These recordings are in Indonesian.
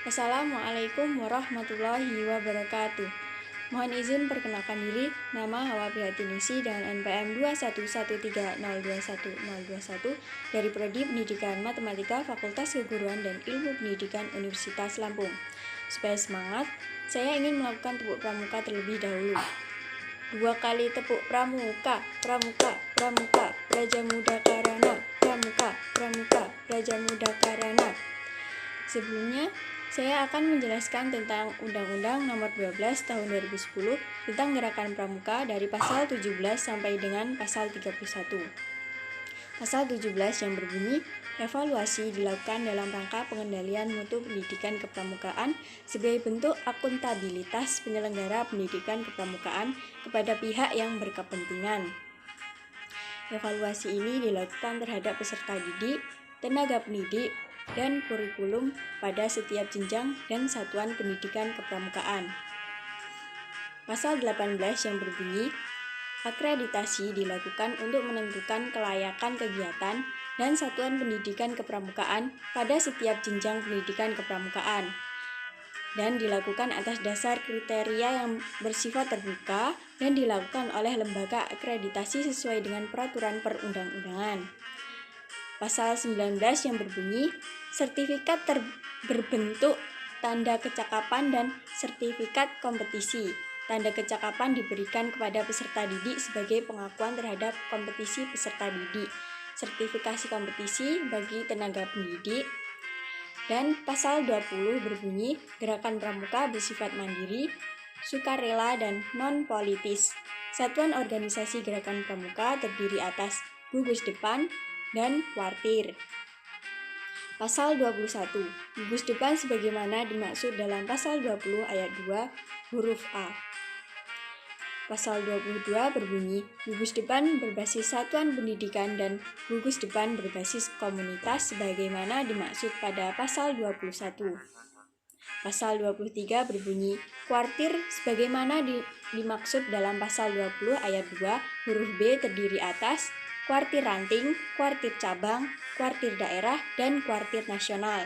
Assalamualaikum warahmatullahi wabarakatuh. Mohon izin perkenalkan diri, nama Hawa Prihatinisi dengan NPM 2113021 dari Prodi Pendidikan Matematika Fakultas Keguruan dan Ilmu Pendidikan Universitas Lampung. Supaya semangat, saya ingin melakukan tepuk pramuka terlebih dahulu. 2 kali tepuk pramuka, pramuka, pramuka, Praja Muda Karana, pramuka, pramuka, Praja Muda Karana. Sebelumnya, saya akan menjelaskan tentang Undang-Undang Nomor 12 Tahun 2010 tentang Gerakan Pramuka dari pasal 17 sampai dengan pasal 31. Pasal 17 yang berbunyi, evaluasi dilakukan dalam rangka pengendalian mutu pendidikan kepramukaan sebagai bentuk akuntabilitas penyelenggara pendidikan kepramukaan kepada pihak yang berkepentingan. Evaluasi ini dilakukan terhadap peserta didik, tenaga pendidik, dan kurikulum pada setiap jenjang dan satuan pendidikan kepramukaan. Pasal 18 yang berbunyi, akreditasi dilakukan untuk menentukan kelayakan kegiatan dan satuan pendidikan kepramukaan pada setiap jenjang pendidikan kepramukaan, dan dilakukan atas dasar kriteria yang bersifat terbuka dan dilakukan oleh lembaga akreditasi sesuai dengan peraturan perundang-undangan. Pasal 19 yang berbunyi, sertifikat berbentuk tanda kecakapan dan sertifikat kompetisi. Tanda kecakapan diberikan kepada peserta didik sebagai pengakuan terhadap kompetisi peserta didik, sertifikasi kompetisi bagi tenaga pendidik. Dan pasal 20 berbunyi, gerakan pramuka bersifat mandiri, sukarela, dan non-politis. Satuan organisasi gerakan pramuka terdiri atas gugus depan dan kuartir. Pasal 21. Gugus depan sebagaimana dimaksud dalam pasal 20 ayat 2 huruf A. Pasal 22 berbunyi, gugus depan berbasis satuan pendidikan dan gugus depan berbasis komunitas sebagaimana dimaksud pada pasal 21. Pasal 23 berbunyi, kuartir sebagaimana dimaksud dalam pasal 20 ayat 2 huruf B terdiri atas kuartir ranting, kuartir cabang, kuartir daerah, dan kuartir nasional.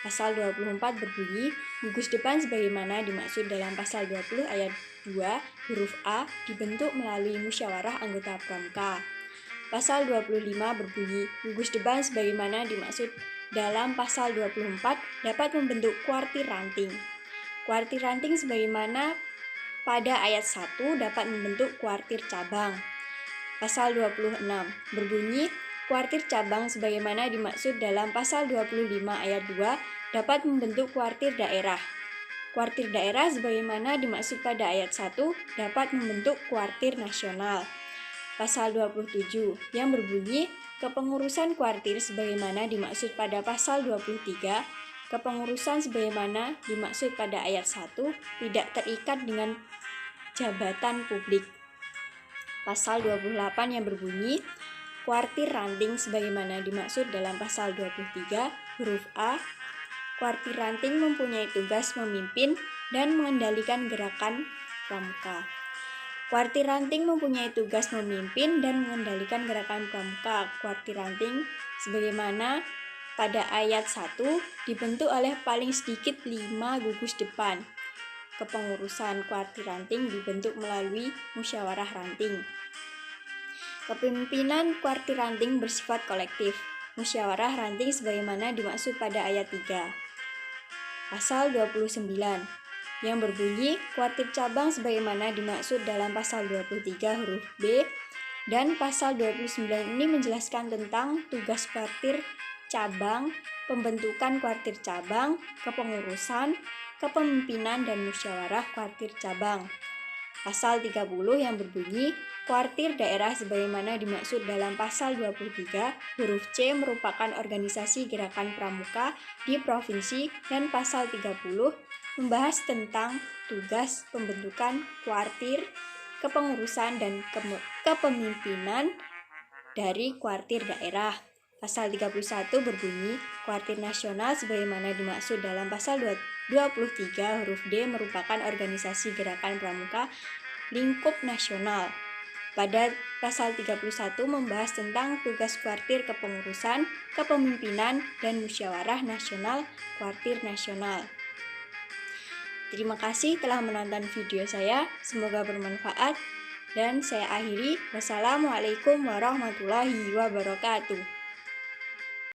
Pasal 24 berbunyi, gugus depan sebagaimana dimaksud dalam pasal 20 ayat 2 huruf A dibentuk melalui musyawarah anggota pramuka. Pasal 25 berbunyi, gugus depan sebagaimana dimaksud dalam pasal 24 dapat membentuk kuartir ranting. Kuartir ranting sebagaimana pada ayat 1 dapat membentuk kuartir cabang. Pasal 26 berbunyi, kuartir cabang sebagaimana dimaksud dalam pasal 25 ayat 2 dapat membentuk kuartir daerah. Kuartir daerah sebagaimana dimaksud pada ayat 1 dapat membentuk kuartir nasional. Pasal 27 yang berbunyi, kepengurusan kuartir sebagaimana dimaksud pada pasal 23, kepengurusan sebagaimana dimaksud pada ayat 1 tidak terikat dengan jabatan publik. Pasal 28 yang berbunyi, kuartir ranting sebagaimana dimaksud dalam pasal 23 huruf A, kuartir ranting mempunyai tugas memimpin dan mengendalikan gerakan pramuka. Kuartir ranting mempunyai tugas memimpin dan mengendalikan gerakan pramuka. Kuartir ranting sebagaimana pada ayat 1 dibentuk oleh paling sedikit 5 gugus depan. Kepengurusan kuartir ranting dibentuk melalui musyawarah ranting. Kepemimpinan kuartir ranting bersifat kolektif. Musyawarah ranting sebagaimana dimaksud pada ayat 3. Pasal 29 yang berbunyi, kuartir cabang sebagaimana dimaksud dalam pasal 23 huruf B, dan pasal 29 ini menjelaskan tentang tugas kuartir cabang, pembentukan kuartir cabang, kepengurusan, kepemimpinan, dan musyawarah kuartir cabang. Pasal 30 yang berbunyi, kuartir daerah sebagaimana dimaksud dalam pasal 23 huruf C merupakan organisasi gerakan pramuka di provinsi, dan pasal 30 membahas tentang tugas pembentukan kuartir, kepengurusan, dan kepemimpinan dari kuartir daerah. Pasal 31 berbunyi, kuartir nasional sebagaimana dimaksud dalam pasal 23 huruf D merupakan organisasi gerakan pramuka lingkup nasional. Pada pasal 31 membahas tentang tugas kuartir kepengurusan, kepemimpinan, dan musyawarah nasional kuartir nasional. Terima kasih telah menonton video saya, semoga bermanfaat. Dan saya akhiri, wassalamualaikum warahmatullahi wabarakatuh.